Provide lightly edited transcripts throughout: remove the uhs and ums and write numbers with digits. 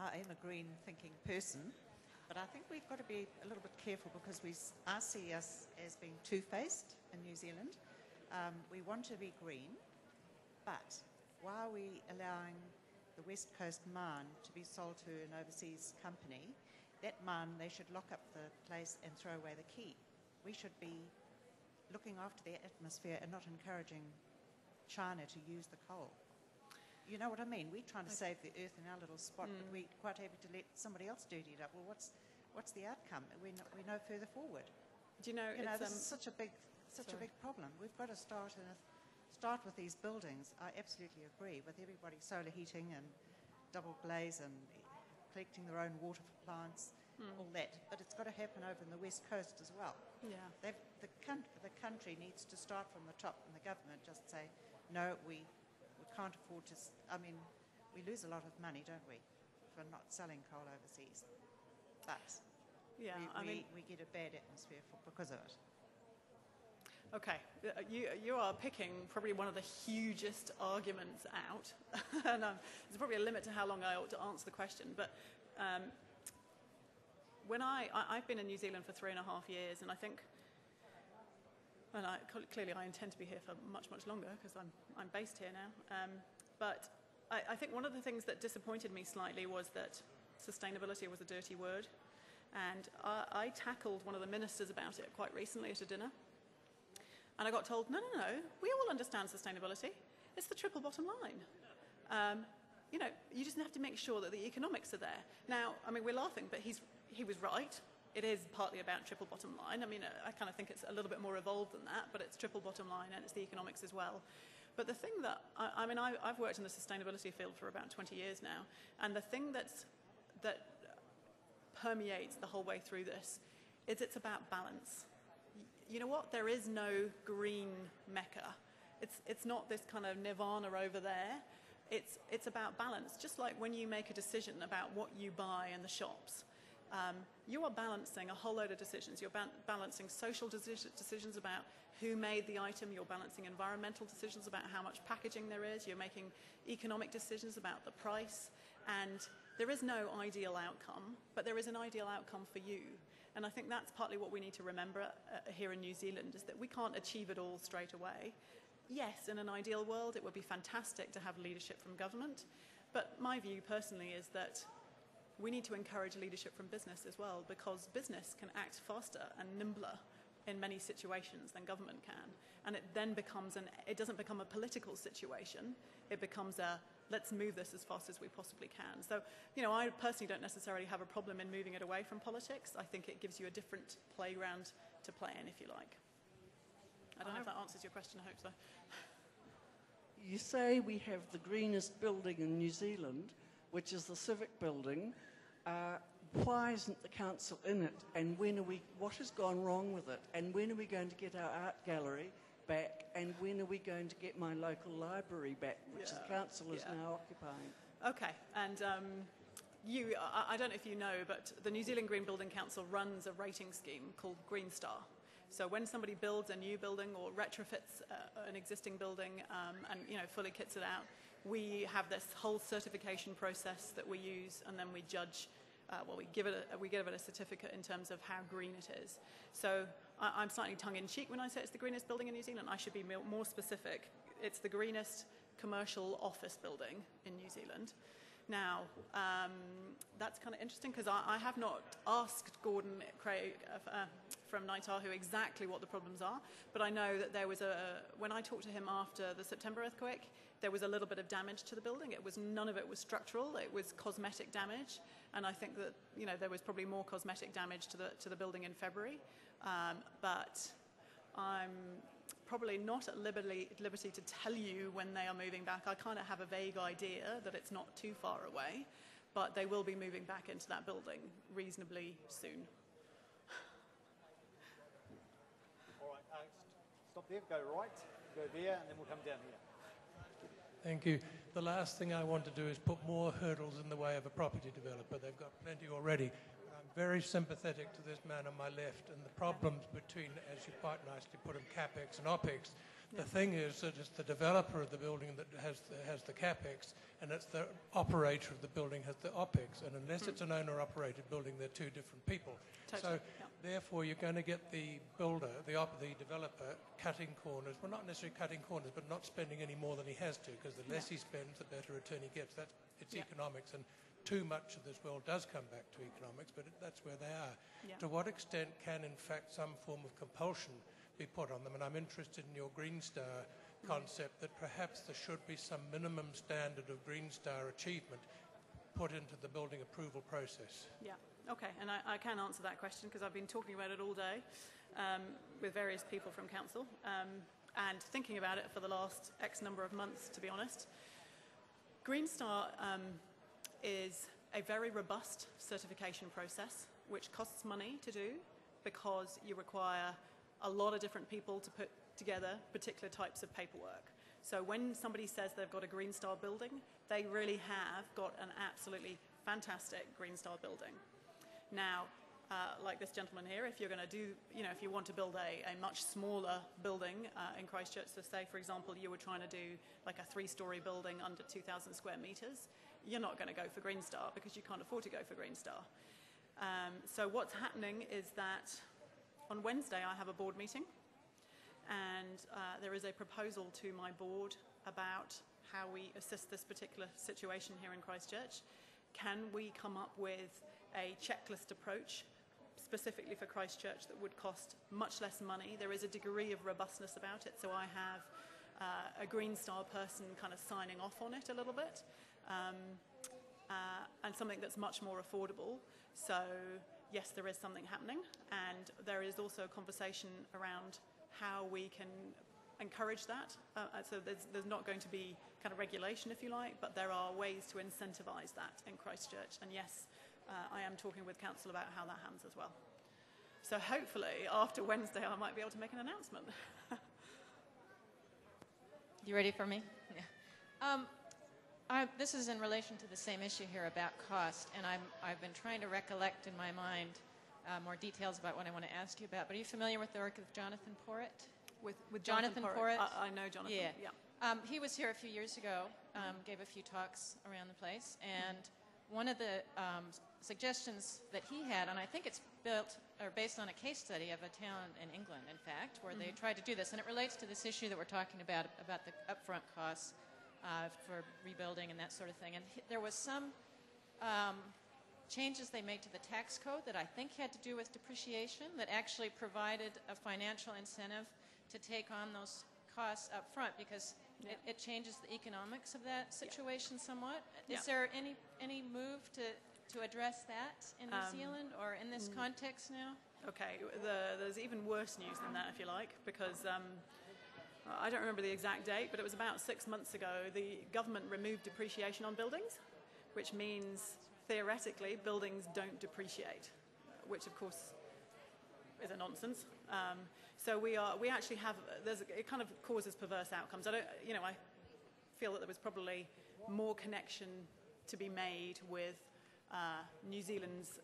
I am a green-thinking person, but I think we've got to be a little bit careful because I see us as being two-faced in New Zealand. We want to be green, but why are we allowing the West Coast mine to be sold to an overseas company? That mine, they should lock up the place and throw away the key. We should be looking after the atmosphere and not encouraging China to use the coal. You know what I mean? We're trying to save the earth in our little spot, but we're quite happy to let somebody else dirty it up. Well, what's the outcome? We're no further forward. Do you know, this is such a big problem. We've got to start with these buildings. I absolutely agree with everybody solar heating and double glaze and collecting their own water for plants, all that. But it's got to happen over in the West Coast as well. Yeah. The country needs to start from the top, and the government just say, no, we can't afford to. We lose a lot of money, don't we, for not selling coal overseas. But yeah, we get a bad atmosphere because of it. Okay, you are picking probably one of the hugest arguments out, and there's probably a limit to how long I ought to answer the question. But when I've been in New Zealand for 3.5 years, and I think. And clearly I intend to be here for much, much longer because I'm based here now. But I think one of the things that disappointed me slightly was that sustainability was a dirty word. And I tackled one of the ministers about it quite recently at a dinner. And I got told, no, we all understand sustainability. It's the triple bottom line. You just have to make sure that the economics are there. Now, we're laughing, but he was right. It is partly about triple bottom line. I kind of think it's a little bit more evolved than that, but it's triple bottom line and it's the economics as well. But the thing that, I've worked in the sustainability field for about 20 years now, and the thing that permeates the whole way through this is it's about balance. You know what? There is no green mecca. It's not this kind of nirvana over there. It's about balance. Just like when you make a decision about what you buy in the shops, you are balancing a whole load of decisions. You're balancing social decisions about who made the item. You're balancing environmental decisions about how much packaging there is. You're making economic decisions about the price. And there is no ideal outcome, but there is an ideal outcome for you. And I think that's partly what we need to remember here in New Zealand, is that we can't achieve it all straight away. Yes, in an ideal world, it would be fantastic to have leadership from government. But my view personally is that we need to encourage leadership from business as well, because business can act faster and nimbler in many situations than government can. And it then becomes it doesn't become a political situation. It becomes let's move this as fast as we possibly can. So, I personally don't necessarily have a problem in moving it away from politics. I think it gives you a different playground to play in, if you like. I don't know if that answers your question. I hope so. You say we have the greenest building in New Zealand, which is the Civic Building. Why isn't the council in it? And what has gone wrong with it? And when are we going to get our art gallery back? And when are we going to get my local library back, which the council is now occupying? Okay, and I don't know if you know, but the New Zealand Green Building Council runs a rating scheme called Green Star. So when somebody builds a new building or retrofits an existing building and fully kits it out, we have this whole certification process that we use, and then we judge. We give it a certificate in terms of how green it is. So I'm slightly tongue-in-cheek when I say it's the greenest building in New Zealand. I should be more specific. It's the greenest commercial office building in New Zealand. Now, that's kind of interesting because I have not asked Gordon Craig from Naitahu exactly what the problems are, but I know that there was when I talked to him after the September earthquake, there was a little bit of damage to the building. None of it was structural. It was cosmetic damage, and I think that there was probably more cosmetic damage to the building in February. But I'm probably not at liberty to tell you when they are moving back. I kind of have a vague idea that it's not too far away, but they will be moving back into that building reasonably soon. All right, stop there, go right, go there, and then we'll come down here. Thank you. The last thing I want to do is put more hurdles in the way of a property developer. They've got plenty already. But I'm very sympathetic to this man on my left and the problems between, as you quite nicely put them, CapEx and OpEx. The thing is that it's the developer of the building that has the capex, and it's the operator of the building has the opex. And unless it's an owner-operated building, they're two different people. Totally, So therefore, you're going to get the builder, the developer, cutting corners. Well, not necessarily cutting corners, but not spending any more than he has to, because the less he spends, the better return he gets. It's economics, and too much of this world does come back to economics, but that's where they are. Yeah. To what extent can, in fact, some form of compulsion be put on them? And I'm interested in your Green Star concept, that perhaps there should be some minimum standard of Green Star achievement put into the building approval process. Yeah, okay, and I can answer that question because I've been talking about it all day with various people from council and thinking about it for the last X number of months, to be honest. Green Star is a very robust certification process which costs money to do because you require a lot of different people to put together particular types of paperwork. So when somebody says they've got a Green Star building, they really have got an absolutely fantastic Green Star building. Now, like this gentleman here, if you're going to do, if you want to build a much smaller building in Christchurch, so say, for example, you were trying to do like a 3-story building under 2,000 square metres, you're not going to go for Green Star because you can't afford to go for Green Star. So what's happening is that on Wednesday I have a board meeting, and there is a proposal to my board about how we assist this particular situation here in Christchurch. Can we come up with a checklist approach specifically for Christchurch that would cost much less money? There is a degree of robustness about it, so I have a Green Star person kind of signing off on it a little bit, and something that's much more affordable. So yes, there is something happening, and there is also a conversation around how we can encourage that. So there's not going to be kind of regulation, if you like, but there are ways to incentivise that in Christchurch. And yes, I am talking with council about how that happens as well. So hopefully after Wednesday I might be able to make an announcement. You ready for me? Yeah. This is in relation to the same issue here about cost, and I've been trying to recollect in my mind more details about what I want to ask you about. But are you familiar with the work of Jonathan Porritt? With Jonathan Porritt? I know Jonathan. Yeah. He was here a few years ago, gave a few talks around the place, and one of the suggestions that he had, and I think it's based on a case study of a town in England, in fact, where they tried to do this, and it relates to this issue that we're talking about the upfront costs for rebuilding and that sort of thing. And there was some changes they made to the tax code that I think had to do with depreciation that actually provided a financial incentive to take on those costs up front, because it changes the economics of that situation somewhat. Is there any move to address that in New Zealand or in this context now? Okay, there's even worse news than that, if you like, because I don't remember the exact date, but it was about 6 months ago, the government removed depreciation on buildings, which means theoretically buildings don't depreciate, which of course is a nonsense. So we actually have, it kind of causes perverse outcomes. I feel that there was probably more connection to be made with New Zealand's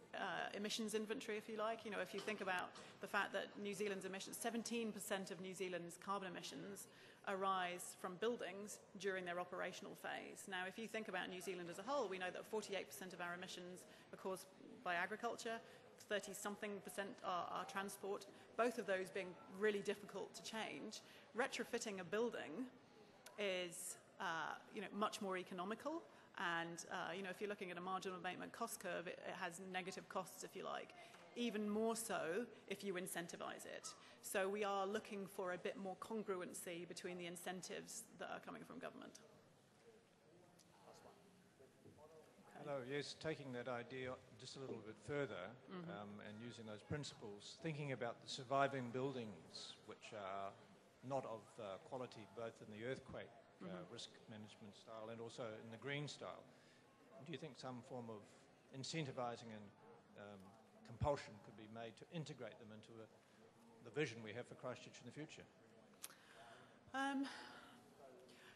emissions inventory, if you like. If you think about the fact that New Zealand's emissions, 17% of New Zealand's carbon emissions arise from buildings during their operational phase. Now, if you think about New Zealand as a whole, we know that 48% of our emissions are caused by agriculture, 30-something% are transport, both of those being really difficult to change. Retrofitting a building is much more economical. And, if you're looking at a marginal abatement cost curve, it has negative costs, if you like, even more so if you incentivize it. So we are looking for a bit more congruency between the incentives that are coming from government. Hello, yes, taking that idea just a little bit further and using those principles, thinking about the surviving buildings, which are not of quality both in the earthquake risk management style and also in the green style. Do you think some form of incentivizing and compulsion could be made to integrate them into the vision we have for Christchurch in the future?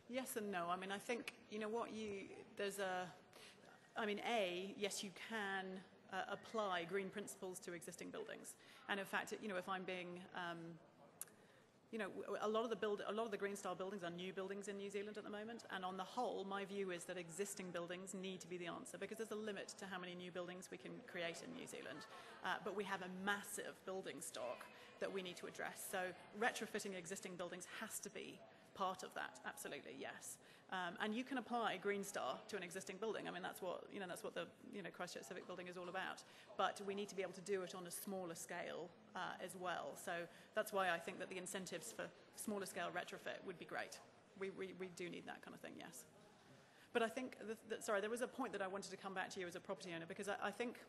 Yes and no. I mean, I think, yes, you can apply green principles to existing buildings. And in fact, if I'm being a lot of the green style buildings are new buildings in New Zealand at the moment, and on the whole, my view is that existing buildings need to be the answer, because there's a limit to how many new buildings we can create in New Zealand. But we have a massive building stock that we need to address. So retrofitting existing buildings has to be part of that, absolutely, yes. And you can apply Green Star to an existing building. I mean, that's what the Christchurch Civic Building is all about. But we need to be able to do it on a smaller scale as well. So that's why I think that the incentives for smaller scale retrofit would be great. We do need that kind of thing, yes. But I think, there was a point that I wanted to come back to you as a property owner, because I think,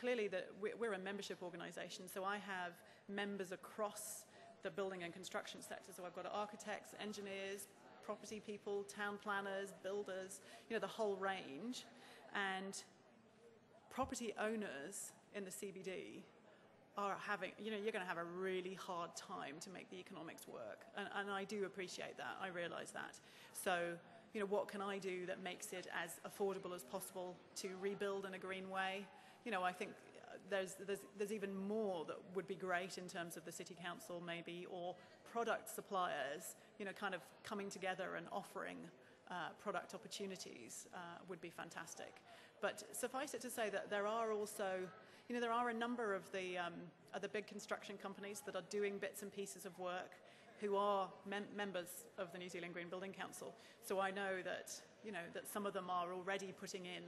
clearly that we're a membership organisation, so I have members across the building and construction sector. So I've got architects, engineers, property people, town planners, builders, the whole range. And property owners in the CBD are having, you're going to have a really hard time to make the economics work. And I do appreciate that. I realise that. So, what can I do that makes it as affordable as possible to rebuild in a green way? I think there's even more that would be great in terms of the city council maybe, or product suppliers, kind of coming together and offering product opportunities would be fantastic. But suffice it to say that there are also, there are a number of the other big construction companies that are doing bits and pieces of work who are members of the New Zealand Green Building Council. So I know that, that some of them are already putting in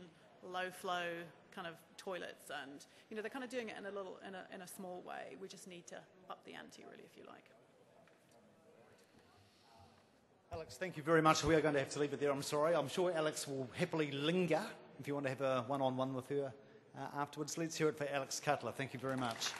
low flow kind of toilets, and they're kind of doing it in a small way. We just need to up the ante, really, if you like. Alex, thank you very much. We are going to have to leave it there, I'm sorry. I'm sure Alex will happily linger if you want to have a one-on-one with her afterwards. Let's hear it for Alex Cutler. Thank you very much.